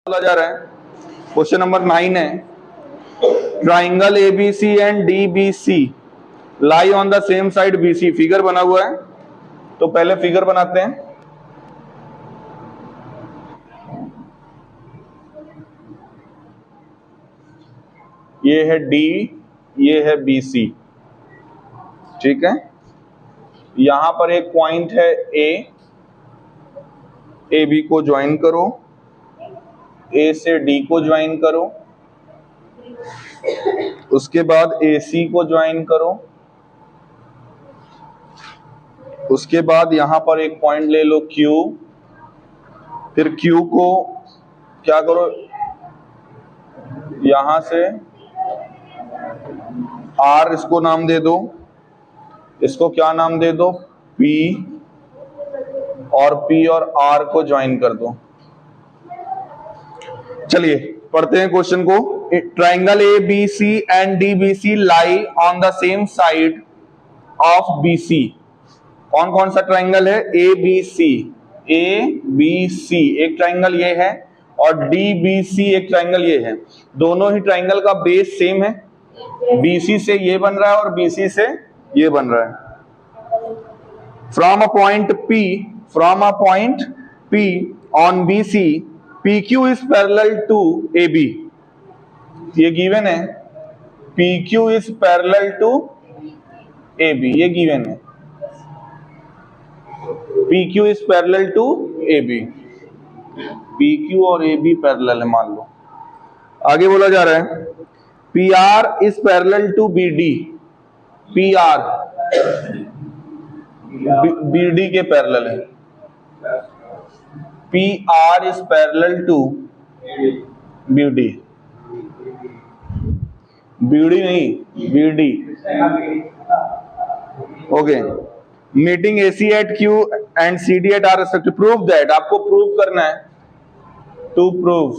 बोला जा रहा है। क्वेश्चन नंबर 9 है, triangle ABC and DBC lie on the same side BC. Figure बना हुआ है, तो पहले फिगर बनाते हैं। ये है डी, ये है बीसी, ठीक है। यहां पर एक पॉइंट है ए बी को ज्वाइन करो, ए से डी को ज्वाइन करो, उसके बाद ए सी को ज्वाइन करो, उसके बाद यहां पर एक पॉइंट ले लो Q, फिर Q को क्या करो, यहां से R इसको नाम दे दो, इसको क्या नाम दे दो P, और P और R को ज्वाइन कर दो। चलिए पढ़ते हैं क्वेश्चन को। Triangle A B C and D B C lie on the same side of B C. कौन कौन सा ट्राइंगल है? ए बी सी, ए बी सी एक ट्राइंगल ये है, और डी बी सी एक ट्राइंगल ये है। दोनों ही ट्राइंगल का बेस सेम है, बीसी से ये बन रहा है और बीसी से ये बन रहा है। From a point P on BC PQ is parallel to AB। ये गिवन है, PQ is parallel to AB, ये गिवन है, PQ is parallel to AB। PQ और AB पैरेलल है मान लो। आगे बोला जा रहा है PR is parallel to BD। PR BD के पैरेलल है। PR is parallel to BD, BD नहीं BD। Okay, meeting AC at Q and CD at R respective। Prove that, आपको प्रूव करना है, टू प्रूव।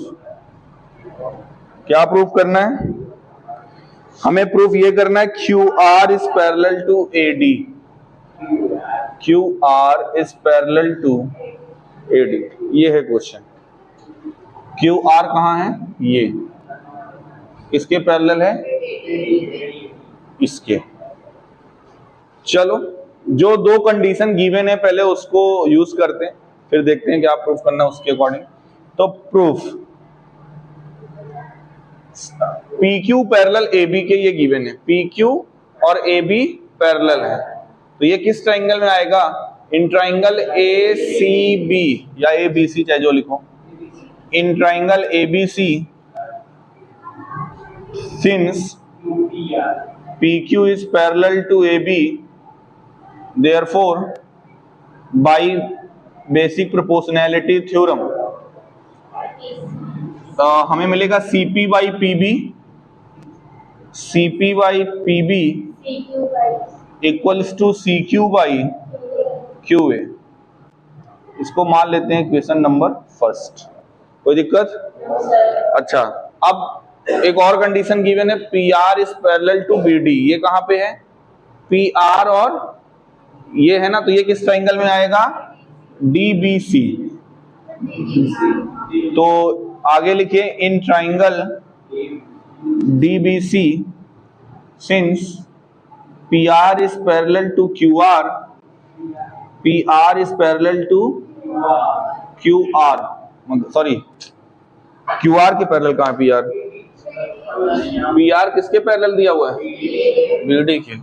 क्या प्रूव करना है? हमें प्रूफ ये करना है QR is parallel to AD। QR is parallel to AD, ये है क्वेश्चन। QR कहाँ है? ये किसके पैरेलल है? इसके। चलो, जो दो कंडीशन गिवन है पहले उसको यूज करते हैं, फिर देखते हैं क्या प्रूफ करना है उसके अकॉर्डिंग। तो प्रूफ, PQ पैरेलल AB के ये गिवन है, PQ और AB पैरेलल है, तो ये किस ट्राइंगल में आएगा? इन ट्राइंगल ACB या ABC चाहे जो लिखो, in triangle ABC since PQ is parallel to AB, therefore by basic proportionality theorem हमें मिलेगा CP by PB, CP by PB equals to CQ by QA। इसको मान लेते हैं इक्वेशन नंबर फर्स्ट, कोई दिक्कत? अच्छा, अब एक और कंडीशन गिवन है, PR is parallel to BD। ये कहां पे है? PR और ये है ना, तो ये किस ट्राइंगल में आएगा? DBC। तो आगे लिखिए, in triangle DBC since PR is parallel to QR, PR is parallel to QR, sorry QR के पैरेलल कहाँ है? PR किसके पैरेलल दिया हुआ है? BD के।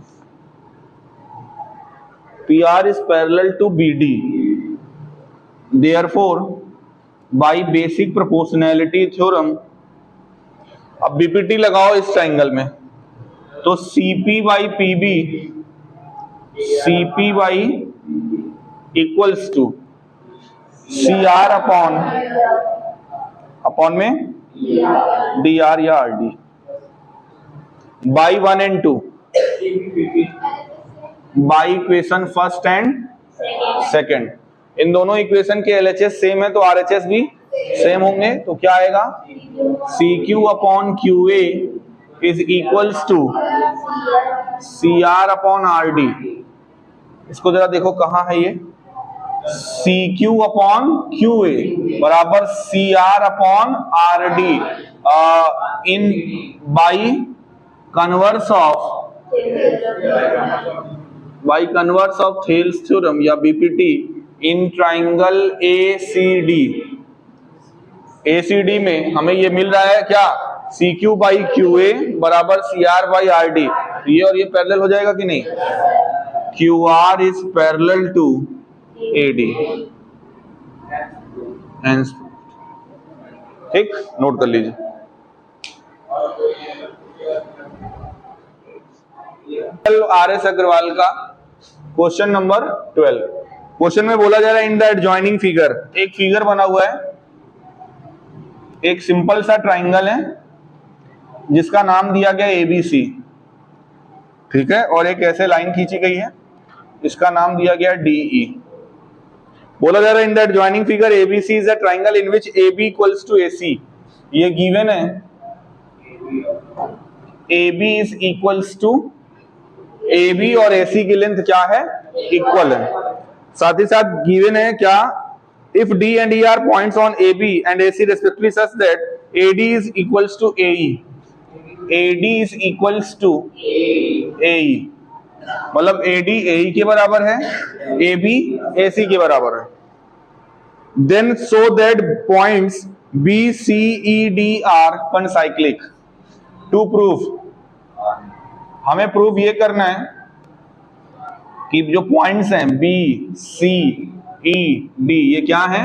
PR is parallel to BD, therefore by basic proportionality theorem, अब BPT लगाओ इस ट्राइंगल में, तो CP by PB, CP by equals to CR upon में DR या RD by 1 and 2, by equation first and second. इन दोनों इक्वेशन के LHS सेम है तो RHS भी सेम होंगे, तो क्या आएगा? CQ upon QA is equals to CR upon RD। इसको जरा देखो कहाँ है ये, C Q upon Q A बराबर C R upon R D इन by converse of Thales theorem या बीपीटी इन ट्राइंगल एसीडी में हमें ये मिल रहा है क्या, C Q by Q A बराबर C R by R D. ये और ये पैरेलल हो जाएगा कि नहीं, Q R is parallel to A D. ठीक, नोट कर लीजिए। आर एस अग्रवाल का क्वेश्चन नंबर 12। क्वेश्चन में बोला जा रहा है इन द एडजॉइनिंग फिगर, एक फिगर बना हुआ है, एक सिंपल सा ट्राइंगल है जिसका नाम दिया गया एबीसी, ठीक है, और एक ऐसे लाइन खींची गई है इसका नाम दिया गया डीई। बोला जा रहा है in the adjoining figure ABC is a triangle in which AB equals to AC. ये गिवन है AB is equals to AB और AC की लेंथ क्या है, इक्वल है। साथ ही साथ गिवन है क्या, if D and E are points on AB and AC respectively such that AD is equals to AE, AD is equals to AE, मतलब AD AE के बराबर है, AB AC के बराबर है, then so that points B, C, E, D are concyclic। To prove, हमें proof ये करना है कि जो पॉइंट्स हैं B, C, E, D ये क्या है,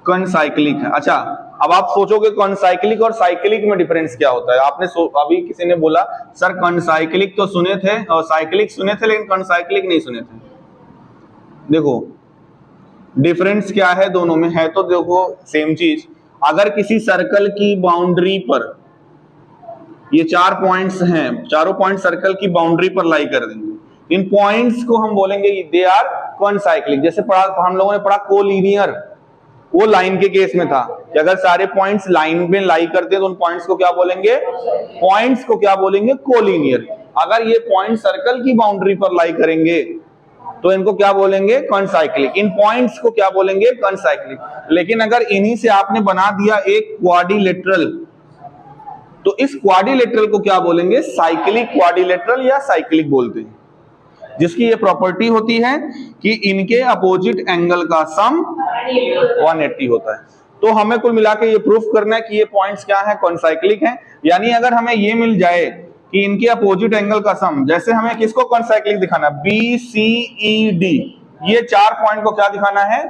कॉन्साइक्लिक है। अच्छा, अब आप सोचोगे कॉन्साइक्लिक और साइक्लिक में डिफरेंस क्या होता है। आपने अभी किसी ने बोला सर कॉन्साइक्लिक तो सुने थे और साइक्लिक सुने थे लेकिन कॉन्साइक्लिक नहीं सुने थे। देखो डिफरेंस क्या है दोनों में, है तो देखो सेम चीज। अगर किसी सर्कल की बाउंड्री पर ये 4 पॉइंट्स हैं, चारों पॉइंट सर्कल की बाउंड्री पर लाई कर देंगे, इन पॉइंट्स को हम बोलेंगे दे आर कॉन्साइक्लिक। जैसे हम लोगों ने पढ़ा कोलिनियर, वो लाइन के केस में था कि अगर सारे पॉइंट्स लाइन में लाई करते हैं तो उन पॉइंट्स को क्या बोलेंगे, पॉइंट्स को क्या बोलेंगे, कोलिनियर। अगर ये पॉइंट सर्कल की बाउंड्री पर लाई करेंगे तो इनको क्या बोलेंगे, कॉन्साइक्लिक। इन पॉइंट्स को क्या बोलेंगे, कॉन्साइक्लिक। लेकिन अगर इन्हीं से आपने बना दिया एक क्वाड्रिलेटरल तो इस क्वाड्रिलेटरल को क्या बोलेंगे, साइक्लिक क्वाड्रिलेटरल या साइक्लिक बोलते हैं, जिसकी ये प्रॉपर्टी होती है कि इनके अपोजिट एंगल का सम 180 होता है। तो हमें कुल मिला के ये प्रूफ करना है कि ये पॉइंट्स क्या है, कॉन्साइक्लिक हैं। यानी अगर हमें ये मिल जाए कि इनके अपोजिट एंगल का सम, जैसे हमें किसको कॉन्साइक्लिक दिखाना, बी सी ई डी, ये 4 पॉइंट को क्या दिखाना है,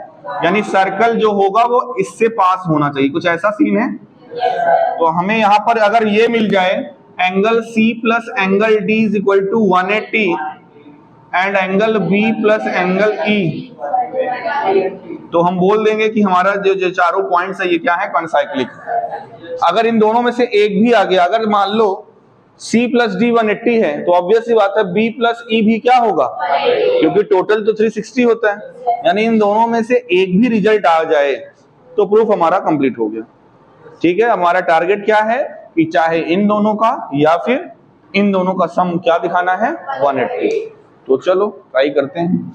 यानी सर्कल जो होगा वो इससे पास होना चाहिए, कुछ ऐसा सीन है। तो हमें यहां पर अगर ये मिल जाए angle C plus angle D is equal to 180 and angle B plus angle E, तो हम बोल देंगे कि हमारा जो चारों पॉइंट्स है ये क्या है, कॉन्साइक्लिक। अगर इन दोनों में से एक भी आ गया, अगर मान लो C प्लस D 180 है तो ऑब्वियस सी बात है B प्लस E भी क्या होगा, क्योंकि टोटल तो 360 होता है। यानी इन दोनों में से एक भी रिजल्ट आ जाए तो प्रूफ हमारा कंप्लीट हो गया। ठीक है, हमारा टारगेट क्या है कि चाहे इन दोनों का या फिर इन दोनों का सम क्या दिखाना है, 180। तो चलो ट्राई करते हैं।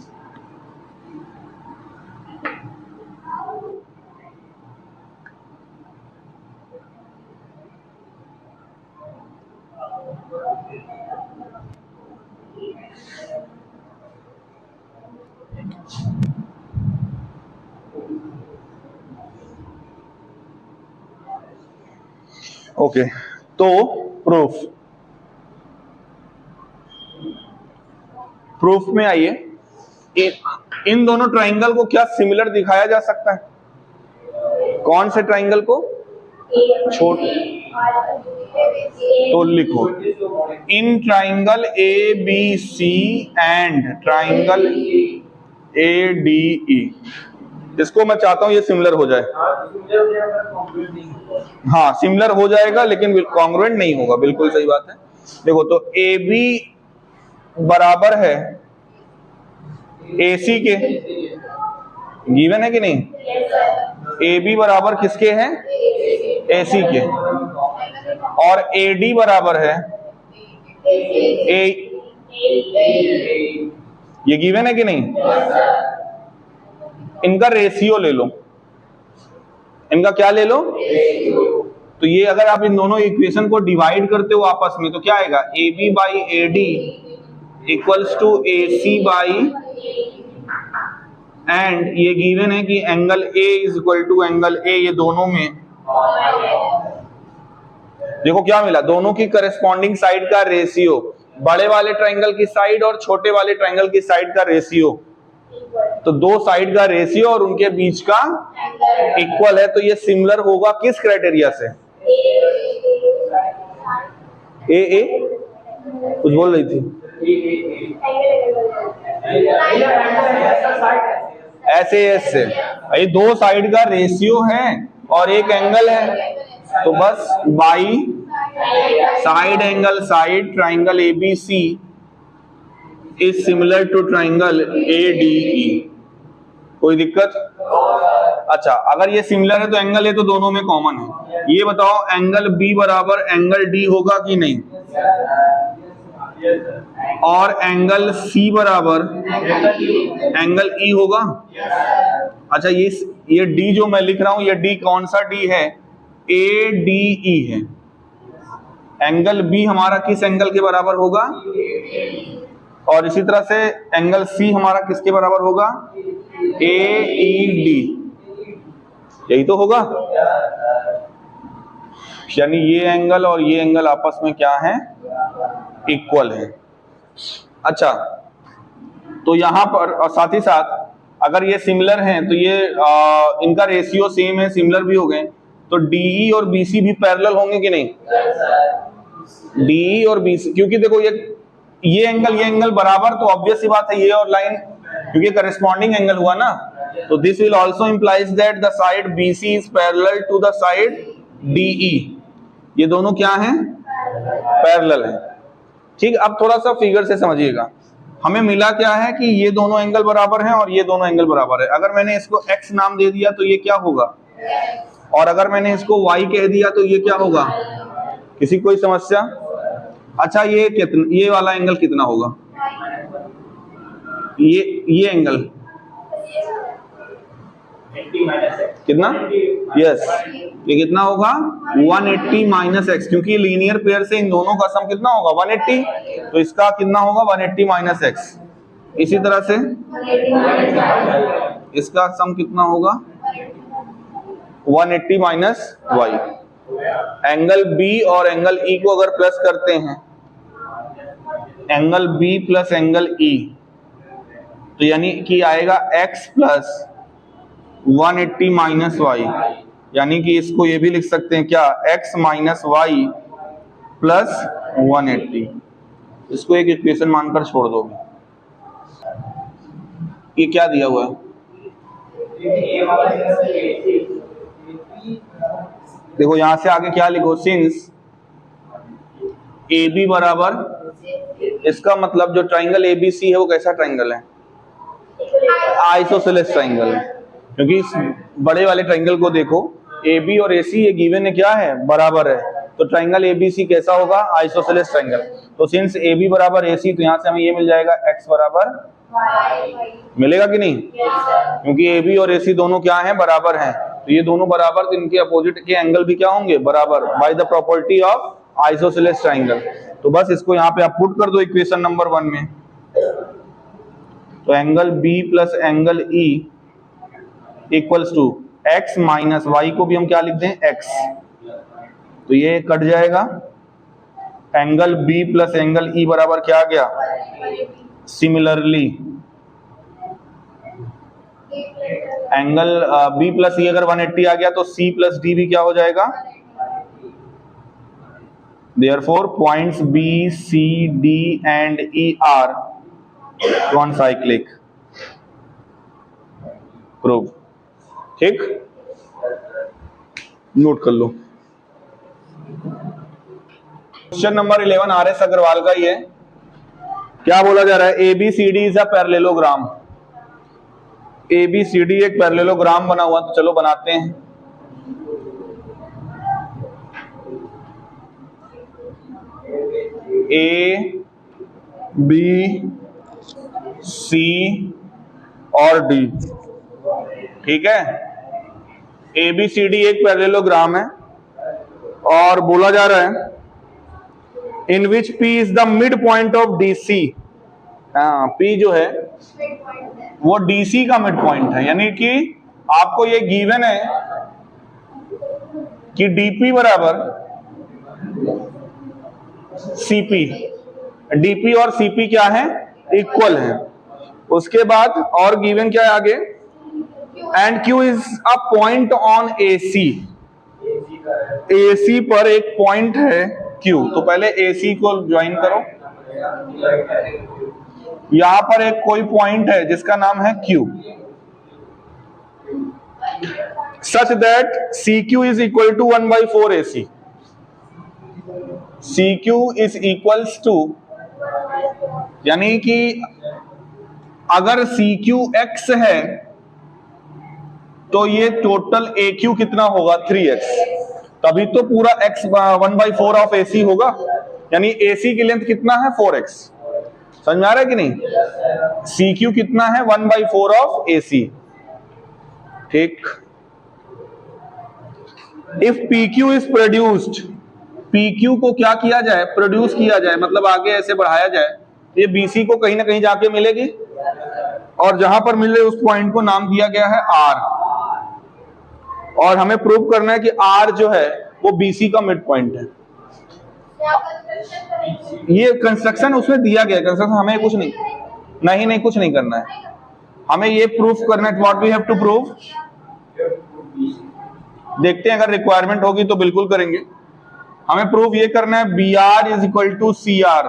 ओके, तो प्रूफ में आइए, इन दोनों ट्राइंगल को क्या सिमिलर दिखाया जा सकता है, कौन से ट्राइंगल को, छोटे, तो लिखो in triangle A B C and triangle A D E, इसको मैं चाहता हूं ये सिमिलर हो जाए। हाँ सिमिलर हो जाएगा लेकिन कॉन्ग्रुएंट नहीं होगा, बिल्कुल सही बात है। देखो तो ए बी बराबर है AC के, गिवन है कि नहीं, ए बी बराबर किसके हैं, AC के, और AD बराबर है ये गिवन है कि नहीं। इनका रेशियो ले लो, इनका क्या ले लो, तो ये अगर आप इन दोनों इक्वेशन को डिवाइड करते हो आपस में तो क्या आएगा, A B by A D equals to A C by, and ये गिवन है कि angle A is equal to angle A, ये दोनों में देखो क्या मिला, दोनों की करस्पॉन्डिंग साइड का रेशियो, बड़े वाले ट्रायंगल की साइड और छोटे वाले ट्रायंगल की साइड का रेशियो, तो दो साइड का रेशियो और उनके बीच का इक्वल है, तो ये सिमिलर होगा किस क्राइटेरिया से, ए कुछ बोल रही थी, ऐसे ऐसे, ये दो साइड का रेशियो है और एक एंगल है, तो बस by side angle side triangle ABC is similar to triangle ADE. कोई दिक्कत? अच्छा, अगर ये सिमिलर है तो एंगल ए तो दोनों में कॉमन है, ये बताओ एंगल बी बराबर एंगल डी होगा कि नहीं, और एंगल सी बराबर एंगल ई होगा। अच्छा, ये डी जो मैं लिख रहा हूं, ये डी कौन सा डी है, ए डी ई है। एंगल बी हमारा किस एंगल के बराबर होगा, और इसी तरह से एंगल सी हमारा किसके बराबर होगा, ए ई डी, यही तो होगा। यानी ये एंगल और ये एंगल आपस में क्या है, इक्वल है। अच्छा, तो यहां पर और साथ ही साथ अगर ये सिमिलर हैं तो ये इनका रेशियो सेम है, सिमिलर भी हो गए, तो डीई और बीसी भी पैरेलल होंगे कि नहीं, डीई और बीसी, क्योंकि देखो ये एंगल बराबर, तो ऑब्वियस सी बात है ये और लाइन, क्योंकि करस्पॉन्डिंग एंगल हुआ ना, तो this will also implies that the side BC is parallel to the side DE, ये दोनों क्या हैं, पैरेलल हैं। ठीक, अब थोड़ा सा फिगर से समझिएगा, हमें मिला क्या है कि ये दोनों एंगल बराबर हैं और ये दोनों एंगल बराबर है। अगर मैंने इसको x नाम दे दिया तो ये क्या होगा, और अगर मैंने इसको y कह दिया तो ये क्या होगा, किसी कोई समस्या? अच्छा, ये कितना, ये वाला एंगल कितना होगा, ये एंगल कितना, यस, ये कितना होगा 180 माइनस एक्स, क्योंकि लीनियर पेयर से इन दोनों का सम कितना होगा 180, तो इसका कितना होगा 180 माइनस एक्स। इसी तरह से इसका सम कितना होगा 180 माइनस वाई। एंगल बी और एंगल ई को अगर प्लस करते हैं, angle B plus angle E, तो यानी कि आएगा x प्लस 180 माइनस वाई, यानी कि इसको ये भी लिख सकते हैं क्या, x माइनस वाई प्लस 180, इसको एक इक्वेशन मानकर छोड़ दोगे। ये क्या दिया हुआ है, देखो यहां से आगे क्या लिखो, सिंस ए बी बराबर, इसका मतलब जो ट्राइंगल एबीसी है वो कैसा ट्राइंगल है, आइसोसेलेस ट्राइंगल है, क्योंकि इस बड़े वाले ट्राइंगल को देखो, ए बी और ए सी ये गिवन है क्या है, बराबर है, तो ट्राइंगल एबीसी कैसा होगा, आइसोसेलेस ट्राइंगल। तो सिंस ए बी बराबर ए सी, तो यहां से हमें ये मिल जाएगा x बराबर, मिलेगा कि नहीं, क्योंकि ए बी और ए सी दोनों क्या हैं, बराबर हैं, तो ये दोनों बराबर, तो इनके अपोजिट के एंगल भी क्या होंगे, बराबर, by the property of isosceles triangle. तो बस इसको यहाँ पे आप पुट कर दो इक्वेशन नंबर 1 में, तो angle B plus angle E equals to x minus y, को भी हम क्या लिख दें, x, तो ये कट जाएगा, angle B plus angle E बराबर क्या आ गया, similarly angle B plus E अगर 180 आ गया तो c प्लस डी भी क्या हो जाएगा, therefore points B C D and E are concyclic, prove. ठीक, नोट कर लो। Question number 11 R S. अग्रवाल का ही है। क्या बोला जा रहा है, ABCD is a parallelogram. ABCD एक पैरेललोग्राम बना हुआ, तो चलो बनाते हैं। ए बी सी और डी, ठीक है, ABCD एक पैरेललोग्राम है और बोला जा रहा है इन विच P is the mid point of DC। P जो है वो DC का मिड पॉइंट है, यानी कि आपको ये गिवन है कि DP बराबर CP, DP और CP क्या है, इक्वल है। उसके बाद और गिवन क्या है आगे, and Q is a point on AC, AC पर एक पॉइंट है Q। तो पहले AC को ज्वाइन करो, यहां पर एक कोई पॉइंट है जिसका नाम है Q, such that CQ is equal to 1/4 AC। CQ is equals to, यानी कि अगर CQ x है तो ये टोटल AQ कितना होगा, 3x। तभी तो पूरा x 1/4 ऑफ AC होगा, यानी AC की लेंथ कितना है, 4x। समझ में आ रहा है कि नहीं? CQ कितना है, 1/4 ऑफ AC। ठीक। If PQ is produced, PQ को क्या किया जाए, प्रोड्यूस किया जाए, मतलब आगे ऐसे बढ़ाया जाए, ये BC को कहीं ना कहीं जाके मिलेगी और जहां पर मिले उस पॉइंट को नाम दिया गया है R। और हमें प्रूव करना है कि R जो है वो BC का मिड पॉइंट है। ये कंस्ट्रक्शन उसमें दिया गया है, कंस्ट्रक्शन हमें कुछ नहीं कुछ नहीं करना है, हमें ये प्रूफ करना है। What we have to prove, देखते हैं अगर रिक्वायरमेंट होगी तो बिल्कुल करेंगे। हमें प्रूफ ये करना है BR is equal to CR।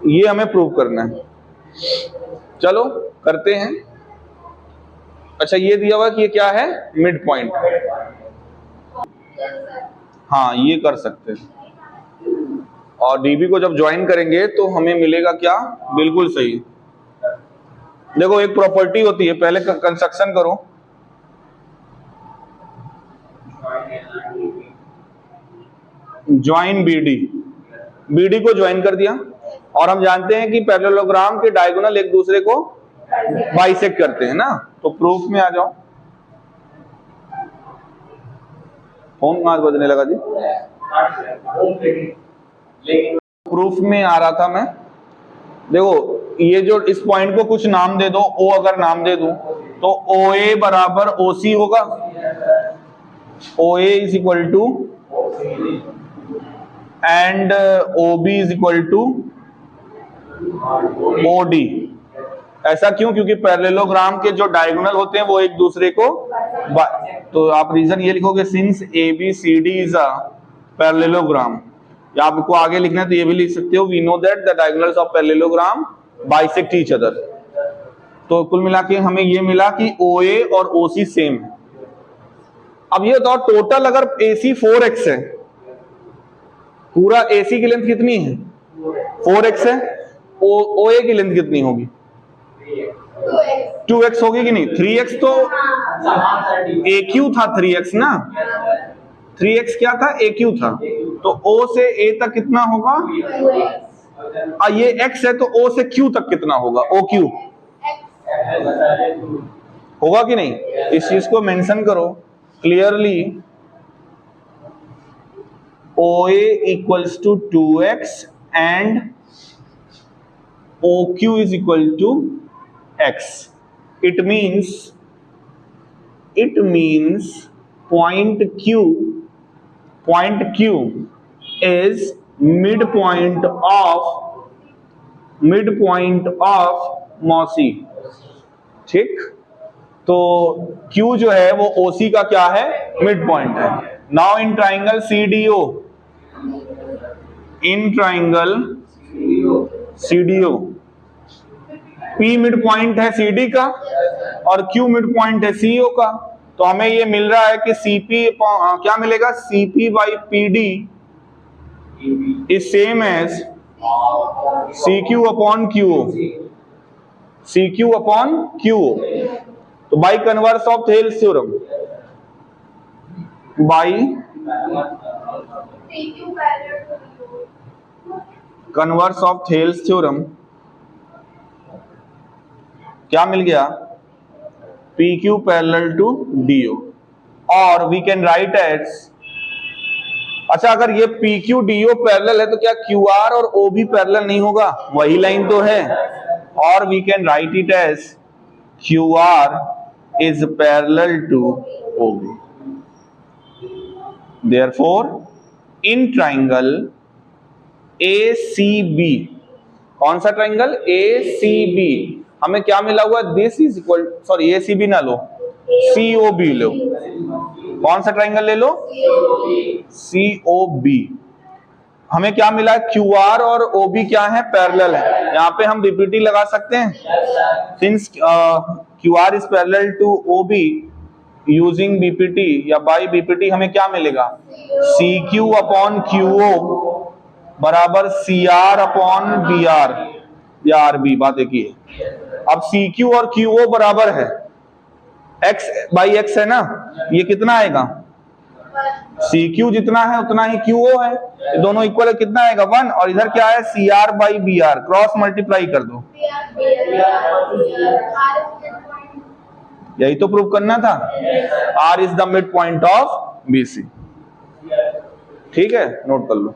ये हमें प्रूव करना है, चलो करते हैं। अच्छा, ये दिया हुआ कि ये क्या है, मिड पॉइंट। हाँ, ये कर सकते हैं। और DB को जब ज्वाइन करेंगे तो हमें मिलेगा क्या, बिल्कुल सही। देखो एक प्रॉपर्टी होती है, पहले कंस्ट्रक्शन करो, ज्वाइन BD को ज्वाइन कर दिया और हम जानते हैं कि पैरेललोग्राम के डायगोनल एक दूसरे को बाइसेक्ट करते हैं ना। तो प्रूफ में आ जाओ। फोन कहां बजने लगा जी? प्रूफ में आ रहा था मैं। देखो ये जो इस पॉइंट को कुछ नाम दे दो, O अगर नाम दे दूं तो OA बराबर OC होगा। OA is equal to and OB is equal to OD। ऐसा क्यों? क्योंकि पैरेललोग्राम के जो डायगोनल होते हैं वो एक दूसरे को तो आप रीजन ये लिखोगे since ABCD is a parallelogram, या आपको आगे लिखना है तो ये भी लिख सकते हो, we know that the diagonals of parallelogram bisect each other. तो कुल मिला के हमें ये मिला कि OA और OC सेम है। अब ये बताओ टोटल अगर AC 4x है, पूरा AC की लेंथ कितनी है, 4x है, OA की लेंथ कितनी होगी, 2x होगी कि नहीं? 3x तो AQ था, 3x ना, 3x क्या था, AQ था। तो O से A तक कितना होगा, ये x है तो O से Q तक कितना होगा, OQ होगा कि नहीं? इस चीज को मेंशन करो clearly. OA equals to 2x and OQ is equal to x. It means point Q is midpoint of मौसी। ठीक, तो Q जो है वो OC का क्या है, मिड पॉइंट है। Now in triangle CDO, P mid point है CD का और Q मिड पॉइंट है CO का। तो हमें ये मिल रहा है कि CP क्या मिलेगा, CP by PD is same as CQ upon QO, CQ upon QO। तो by converse of Thales theorem, converse of Thales theorem क्या मिल गया, PQ पैरेलल टू DO, और वी कैन राइट एज, अच्छा अगर ये PQ DO पैरेलल है तो क्या QR और OB पैरेलल नहीं होगा, वही लाइन तो है, और we can write it as QR is parallel to OB. Therefore, in triangle ACB, कौन सा ट्राइंगल, ACB, हमें क्या मिला हुआ, this is equal, sorry ACB ना लो, COB लो, कौन सा ट्राइंगल ले लो, COB, हमें क्या मिला, QR और OB क्या है, पैरेलल है, यहाँ पे हम BPT लगा सकते हैं, since QR is parallel to OB, using BPT या बाई BPT हमें क्या मिलेगा, CQ अपॉन QO बराबर CR अपॉन BR या RB, बात एक ही है। अब CQ और QO बराबर है X बाई X है ना, ये कितना आएगा, CQ जितना है उतना ही QO है, ये दोनों इक्वल है, कितना आएगा 1, और इधर क्या है CR by BR, cross multiply कर दो, यही तो प्रूव करना था, R is the mid point of BC, ठीक है, नोट कर लो।